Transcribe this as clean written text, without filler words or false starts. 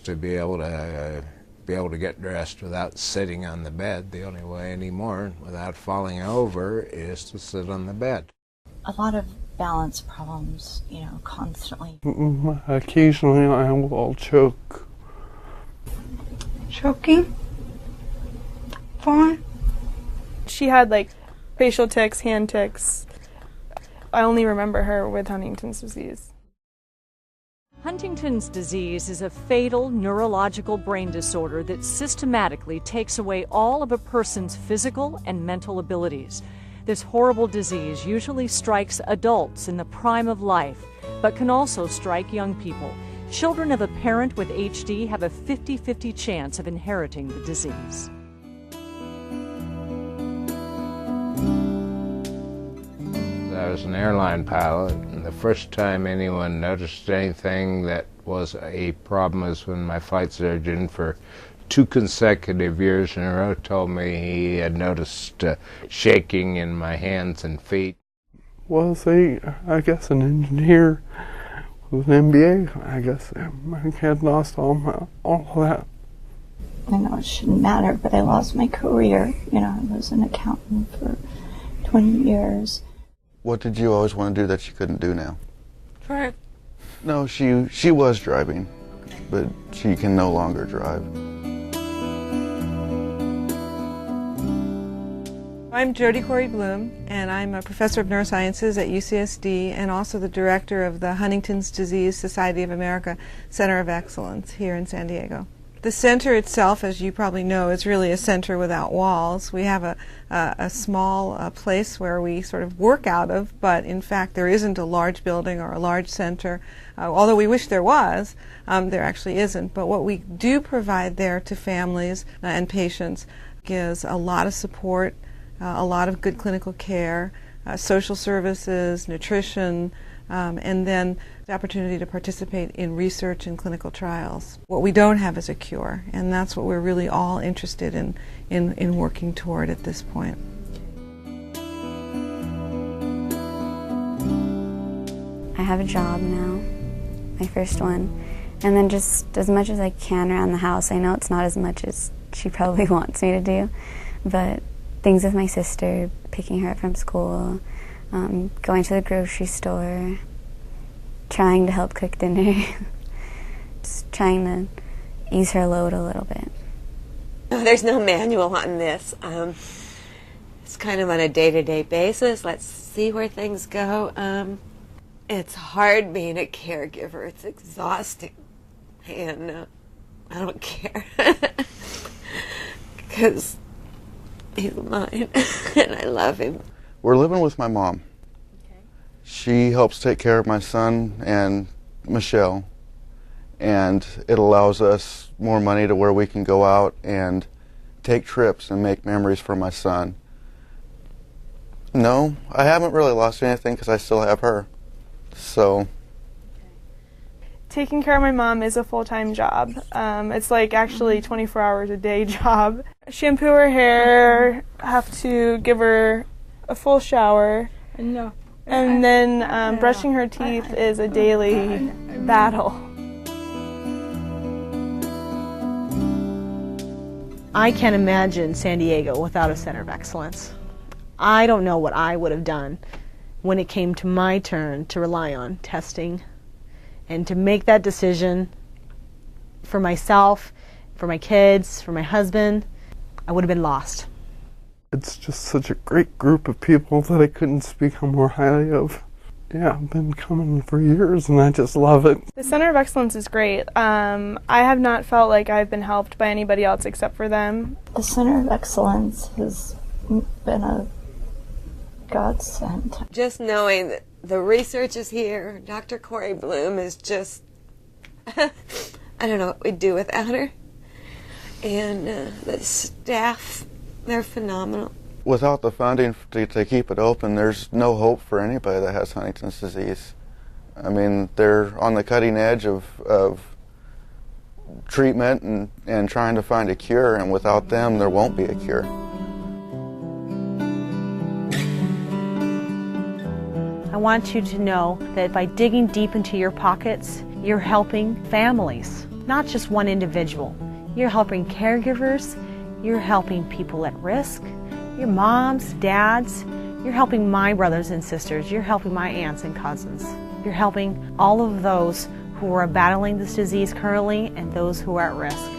to be able to get dressed without sitting on the bed. The only way anymore, without falling over, is to sit on the bed. A lot of balance problems, constantly. Occasionally I will choke. Choking? Fine. She had facial tics, hand tics. I only remember her with Huntington's disease. Huntington's disease is a fatal neurological brain disorder that systematically takes away all of a person's physical and mental abilities. This horrible disease usually strikes adults in the prime of life, but can also strike young people. Children of a parent with HD have a 50-50 chance of inheriting the disease. I was an airline pilot, and the first time anyone noticed anything that was a problem was when my flight surgeon, for 2 consecutive years in a row, told me he had noticed shaking in my hands and feet. Was I guess an engineer with an MBA. I guess I had lost all of that. I know it shouldn't matter, but I lost my career. I was an accountant for 20 years. What did you always want to do that you couldn't do now? Drive. No, she was driving, but she can no longer drive. I'm Jody Corey Bloom, and I'm a professor of neurosciences at UCSD and also the director of the Huntington's Disease Society of America Center of Excellence here in San Diego. The center itself, as you probably know, is really a center without walls. We have a small place where we sort of work out of, but in fact there isn't a large building or a large center. Although we wish there was, there actually isn't. But what we do provide there to families and patients gives a lot of support, a lot of good clinical care, social services, nutrition, and then the opportunity to participate in research and clinical trials. What we don't have is a cure, and that's what we're really all interested in working toward at this point. I have a job now, my first one, and then just as much as I can around the house. I know it's not as much as she probably wants me to do, but things with my sister, picking her up from school, going to the grocery store, trying to help cook dinner, just trying to ease her load a little bit. No, there's no manual on this. It's kind of on a day-to-day basis. Let's see where things go. It's hard being a caregiver. It's exhausting. And I don't care. Because he's mine, and I love him. We're living with my mom. Okay. She helps take care of my son and Michelle, and it allows us more money to where we can go out and take trips and make memories for my son. No, I haven't really lost anything because I still have her. So Taking care of my mom is a full-time job. It's actually 24 hours a day job. Shampoo her hair, have to give her a full shower, and then brushing her teeth is a daily battle. I can't imagine San Diego without a Center of Excellence. I don't know what I would have done when it came to my turn to rely on testing and to make that decision for myself, for my kids, for my husband. I would have been lost. It's just such a great group of people that I couldn't speak more highly of. Yeah, I've been coming for years and I just love it. The Center of Excellence is great. I have not felt like I've been helped by anybody else except for them. The Center of Excellence has been a godsend. Just knowing that the research is here, Dr. Corey Bloom is just, I don't know what we'd do without her. And the staff, they're phenomenal. without the funding to keep it open, there's no hope for anybody that has Huntington's disease. I mean, they're on the cutting edge of treatment and trying to find a cure, and without them, there won't be a cure. I want you to know that by digging deep into your pockets, you're helping families. not just one individual. You're helping caregivers, you're helping people at risk, your moms, dads, you're helping my brothers and sisters, you're helping my aunts and cousins. You're helping all of those who are battling this disease currently and those who are at risk.